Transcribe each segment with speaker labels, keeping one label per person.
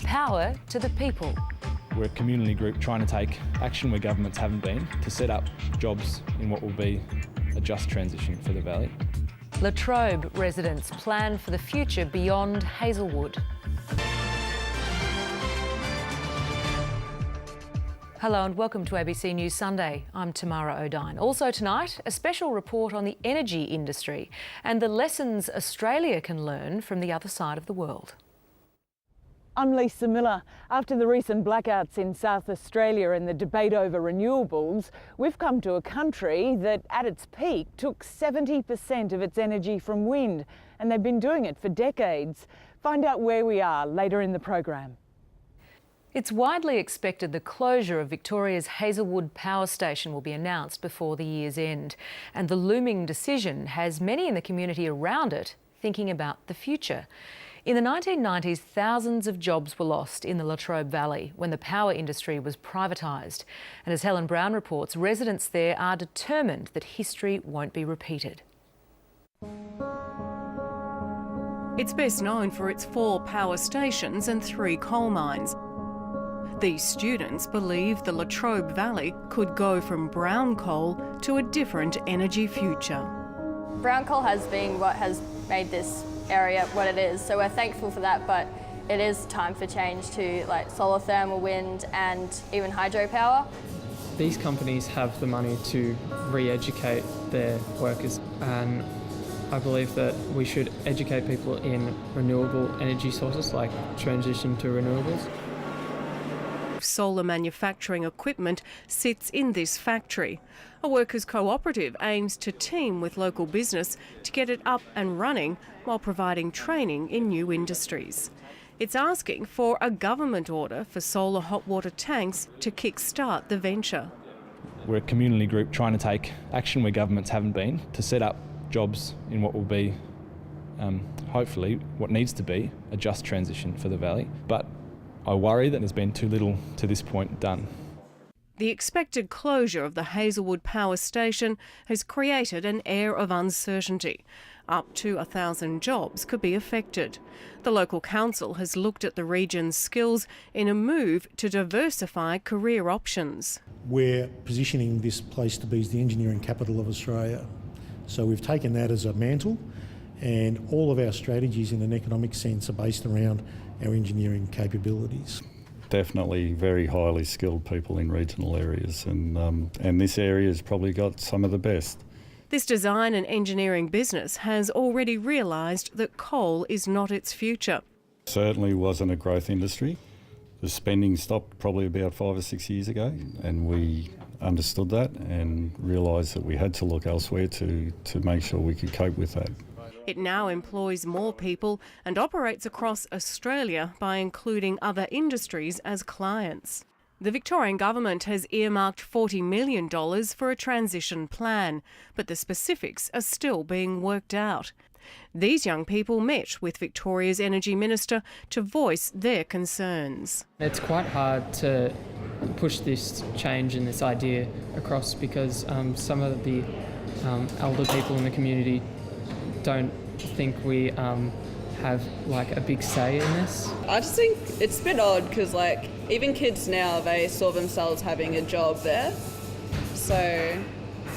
Speaker 1: power to the people.
Speaker 2: We're a community group trying to take action where governments haven't been to set up jobs in what will be a just transition for the valley.
Speaker 1: Latrobe residents plan for the future beyond Hazelwood. Hello and welcome to ABC News Sunday. I'm Tamara O'Dine. Also tonight, a special report on the energy industry and the lessons Australia can learn from the other side of the world.
Speaker 3: I'm Lisa Miller. After the recent blackouts in South Australia and the debate over renewables, we've come to a country that at its peak took 70% of its energy from wind, and they've been doing it for decades. Find out where we are later in the program.
Speaker 1: It's widely expected the closure of Victoria's Hazelwood power station will be announced before the year's end, and the looming decision has many in the community around it thinking about the future. In the 1990s, thousands of jobs were lost in the Latrobe Valley when the power industry was privatised. And as Helen Brown reports, residents there are determined that history won't be repeated.
Speaker 4: It's best known for its 4 power stations and 3 coal mines. These students believe the Latrobe Valley could go from brown coal to a different energy future.
Speaker 5: Brown coal has been what has made this area what it is, so we're thankful for that, but it is time for change to like solar thermal, wind and even hydropower.
Speaker 6: These companies have the money to re-educate their workers, and I believe that we should educate people in renewable energy sources, like transition to renewables.
Speaker 4: Solar manufacturing equipment sits in this factory. A workers' cooperative aims to team with local business to get it up and running while providing training in new industries. It's asking for a government order for solar hot water tanks to kick-start the venture.
Speaker 2: We're a community group trying to take action where governments haven't been to set up jobs in what will be, hopefully, what needs to be a just transition for the valley. But I worry that there's been too little to this point done.
Speaker 4: The expected closure of the Hazelwood power station has created an air of uncertainty. Up to 1,000 jobs could be affected. The local council has looked at the region's skills in a move to diversify career options.
Speaker 7: We're positioning this place to be the engineering capital of Australia. So we've taken that as a mantle, and all of our strategies in an economic sense are based around our engineering capabilities.
Speaker 8: Definitely very highly skilled people in regional areas, and this area has probably got some of the best.
Speaker 4: This design and engineering business has already realised that coal is not its future.
Speaker 8: Certainly wasn't a growth industry. The spending stopped probably about 5 or 6 years ago, and we understood that and realised that we had to look elsewhere to make sure we could cope with that.
Speaker 4: It now employs more people and operates across Australia by including other industries as clients. The Victorian government has earmarked $40 million for a transition plan, but the specifics are still being worked out. These young people met with Victoria's Energy Minister to voice their concerns.
Speaker 6: It's quite hard to push this change and this idea across because some of the elder people in the community don't think we have like a big say in this.
Speaker 9: I just think it's a bit odd because like even kids now, they saw themselves having a job there, so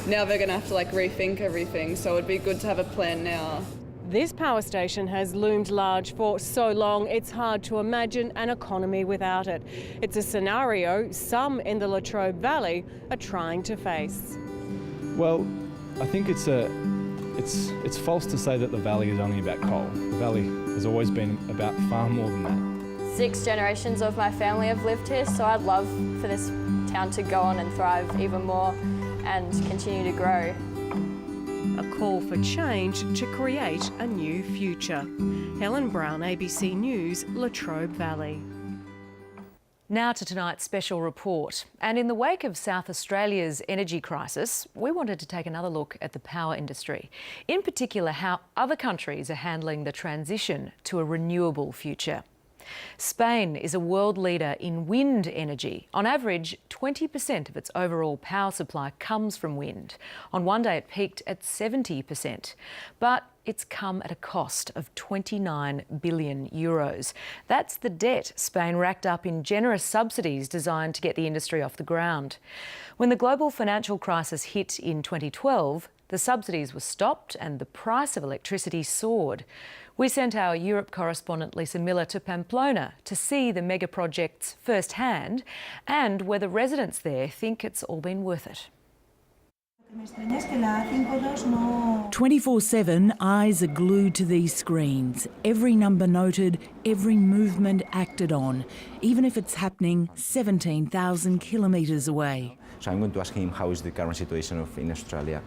Speaker 9: now they're gonna have to like rethink everything, so it'd be good to have a plan now.
Speaker 4: This power station has loomed large for so long it's hard to imagine an economy without it. It's a scenario some in the Latrobe Valley are trying to face.
Speaker 2: Well, I think it's false to say that the valley is only about coal. The valley has always been about far more than that.
Speaker 5: 6 generations of my family have lived here, so I'd love for this town to go on and thrive even more and continue to grow.
Speaker 4: A call for change to create a new future. Helen Brown, ABC News, Latrobe Valley.
Speaker 1: Now to tonight's special report. And in the wake of South Australia's energy crisis, we wanted to take another look at the power industry, in particular how other countries are handling the transition to a renewable future. Spain is a world leader in wind energy. On average, 20% of its overall power supply comes from wind. On one day it peaked at 70%. But it's come at a cost of €29 billion. That's the debt Spain racked up in generous subsidies designed to get the industry off the ground. When the global financial crisis hit in 2012, the subsidies were stopped and the price of electricity soared. We sent our Europe correspondent Lisa Miller to Pamplona to see the mega projects firsthand and whether residents there think it's all been worth it.
Speaker 3: 24/7, eyes are glued to these screens. Every number noted, every movement acted on, even if it's happening 17,000 kilometres away.
Speaker 10: So I'm going to ask him how is the current situation in Australia.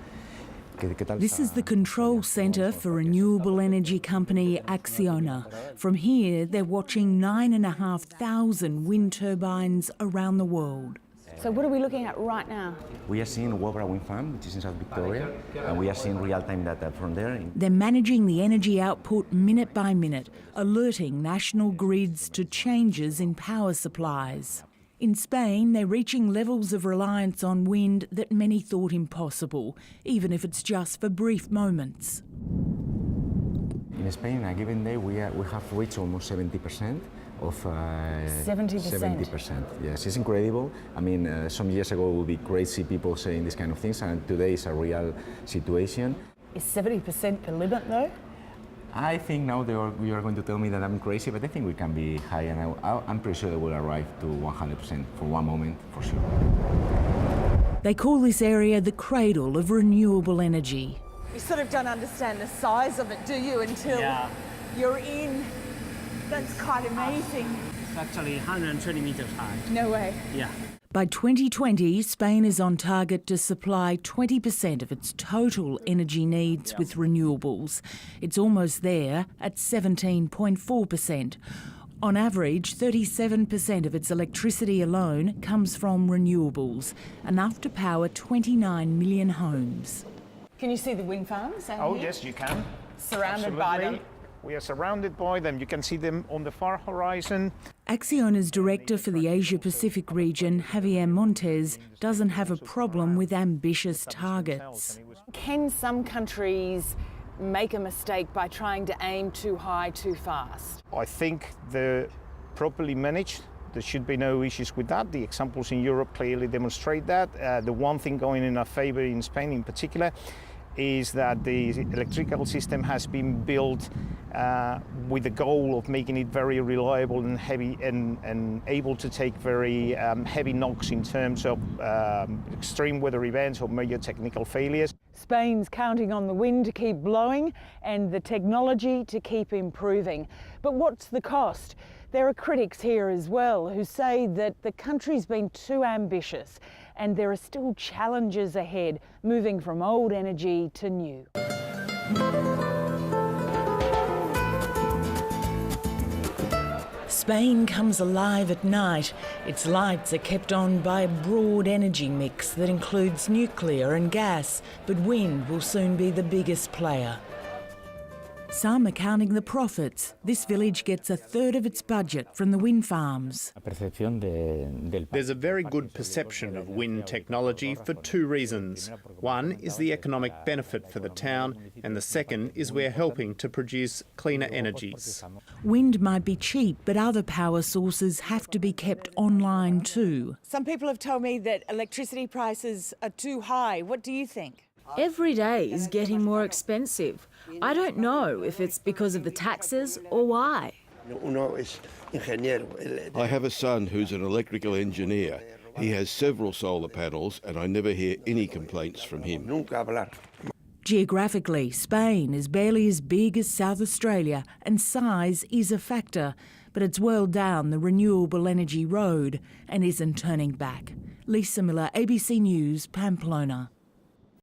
Speaker 3: This is the control centre for renewable energy company Acciona. From here, they're watching 9,500 wind turbines around the world. So what are we looking at right now?
Speaker 10: We are seeing Wobra wind farm, which is in South Victoria, and we are seeing real-time data from there.
Speaker 3: They're managing the energy output minute by minute, alerting national grids to changes in power supplies. In Spain, they're reaching levels of reliance on wind that many thought impossible, even if it's just for brief moments.
Speaker 10: In Spain, on a given day, we have reached almost 70% of...
Speaker 3: 70%?
Speaker 10: 70%, yes. It's incredible. I mean, some years ago it would be crazy people saying these kind of things, and today it's a real situation.
Speaker 3: Is 70% the limit, though?
Speaker 10: I think now you are going to tell me that I'm crazy, but I think we can be high, and I'm pretty sure that we'll arrive to 100% for one moment, for sure.
Speaker 3: They call this area the cradle of renewable energy. You sort of don't understand the size of it, do you, until you're in? That's quite amazing.
Speaker 11: It's actually 120 metres high.
Speaker 3: No way.
Speaker 11: Yeah.
Speaker 3: By 2020, Spain is on target to supply 20% of its total energy needs with renewables. It's almost there at 17.4%. On average, 37% of its electricity alone comes from renewables, enough to power 29 million homes. Can you see the wind farms out here?
Speaker 12: Yes, you can.
Speaker 3: Surrounded by them.
Speaker 12: We are surrounded by them. You can see them on the far horizon.
Speaker 3: Acciona's director for the Asia-Pacific region, Javier Montes, doesn't have a problem with ambitious targets. Can some countries make a mistake by trying to aim too high too fast?
Speaker 12: I think they're properly managed. There should be no issues with that. The examples in Europe clearly demonstrate that. The one thing going in our favour in Spain in particular is that the electrical system has been built with the goal of making it very reliable and heavy and able to take very heavy knocks in terms of extreme weather events or major technical failures.
Speaker 3: Spain's counting on the wind to keep blowing and the technology to keep improving. But what's the cost? There are critics here as well who say that the country's been too ambitious and there are still challenges ahead, moving from old energy to new. Spain comes alive at night. Its lights are kept on by a broad energy mix that includes nuclear and gas, but wind will soon be the biggest player. Some are counting the profits. This village gets a third of its budget from the wind farms.
Speaker 13: There's a very good perception of wind technology for two reasons. One is the economic benefit for the town, and the second is we're helping to produce cleaner energies.
Speaker 3: Wind might be cheap, but other power sources have to be kept online too. Some people have told me that electricity prices are too high. What do you think?
Speaker 14: Every day is getting more expensive. I don't know if it's because of the taxes or why.
Speaker 15: I have a son who's an electrical engineer. He has several solar panels and I never hear any complaints from him.
Speaker 3: Geographically, Spain is barely as big as South Australia and size is a factor, but it's well down the renewable energy road and isn't turning back. Lisa Miller, ABC News, Pamplona.